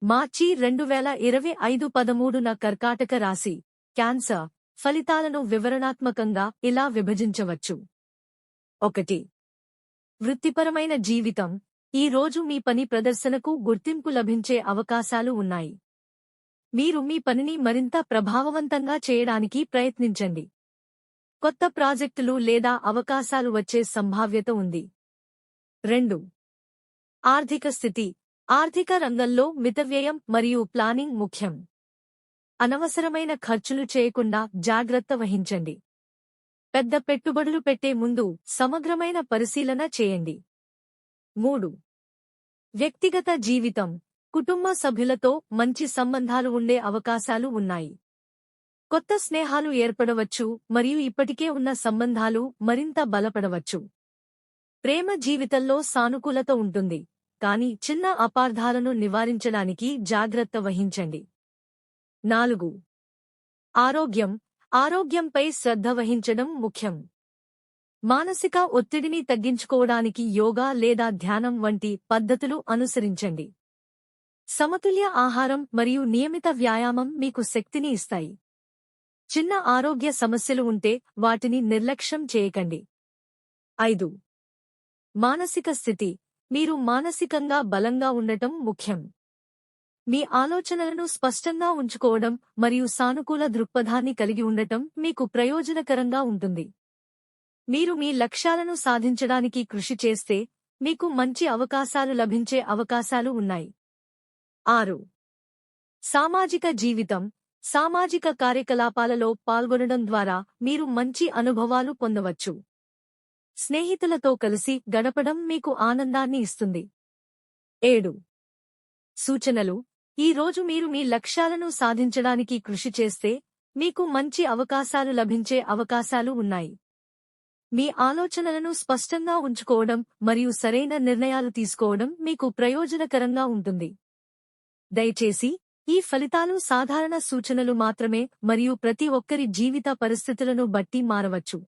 మార్చి 2025 13న కర్కాటక రాశి క్యాన్సర్ ఫలితాలను వివరణాత్మకంగా ఇలా విభజించవచ్చు. 1. వృత్తిపరమైన జీవితం. ఈ రోజు మీ పని ప్రదర్శనకు గుర్తింపు లభించే అవకాశాలు ఉన్నాయి. మీరు మీ పనిని మరింత ప్రభావవంతంగా చేయడానికి ప్రయత్నించండి. కొత్త ప్రాజెక్టులు లేదా అవకాశాలు వచ్చే సంభావ్యత ఉంది. 2. ఆర్థిక స్థితి. ఆర్థిక రంగంలో మితవ్యయం మరియు ప్లానింగ్ ముఖ్యం. అనవసరమైన ఖర్చులు చేయకుండా జాగ్రత్త వహించండి. పెద్ద పెట్టుబడులు పెట్టే ముందు సమగ్రమైన పరిశీలన చేయండి. 3. వ్యక్తిగత జీవితం. కుటుంబ సభ్యులతో మంచి సంబంధాలు ఉండే అవకాశాలు ఉన్నాయి. కొత్త స్నేహాలు ఏర్పడవచ్చు మరియు ఇప్పటికే ఉన్న సంబంధాలు మరింత బలపడవచ్చు. ప్రేమ జీవితంలో సానుకూలత ఉంటుంది, కానీ చిన్న అపార్థాలను నివారించడానికి జాగ్రత్త వహించండి. 4. ఆరోగ్యం. ఆరోగ్యంపై శ్రద్ధ వహించడం ముఖ్యం. మానసిక ఒత్తిడిని తగ్గించుకోవడానికి యోగా లేదా ధ్యానం వంటి పద్ధతులు అనుసరించండి. సమతుల్య ఆహారం మరియు నియమిత వ్యాయామం మీకు శక్తిని ఇస్తాయి. చిన్న ఆరోగ్య సమస్యలు ఉంటే వాటిని నిర్లక్ష్యం చేయకండి. 5. మానసిక స్థితి. మీరు మానసికంగా బలంగా ఉండటం ముఖ్యం. మీ ఆలోచనలను స్పష్టంగా ఉంచుకోవడం మరియు సానుకూల దృక్పథాన్ని కలిగి ఉండటం మీకు ప్రయోజనకరంగా ఉంటుంది. మీరు మీ లక్ష్యాలను సాధించడానికి కృషి చేస్తే మీకు మంచి అవకాశాలు లభించే అవకాశాలు ఉన్నాయి. 6. సామాజిక జీవితం. సామాజిక కార్యకలాపాలలో పాల్గొనడం ద్వారా మీరు మంచి అనుభవాలు పొందవచ్చు. స్నేహితులతో కలిసి గడపడం మీకు ఆనందాన్ని ఇస్తుంది. 7. సూచనలు. ఈ రోజు మీరు మీ లక్ష్యాలను సాధించడానికి కృషి చేస్తే మీకు మంచి అవకాశాలు లభించే అవకాశాలు ఉన్నాయి. మీ ఆలోచనలను స్పష్టంగా ఉంచుకోవడం మరియు సరైన నిర్ణయాలు తీసుకోవడం మీకు ప్రయోజనకరంగా ఉంటుంది. దయచేసి ఈ ఫలితాలు సాధారణ సూచనలు మాత్రమే మరియు ప్రతి ఒక్కరి జీవిత పరిస్థితులను బట్టి మారవచ్చు.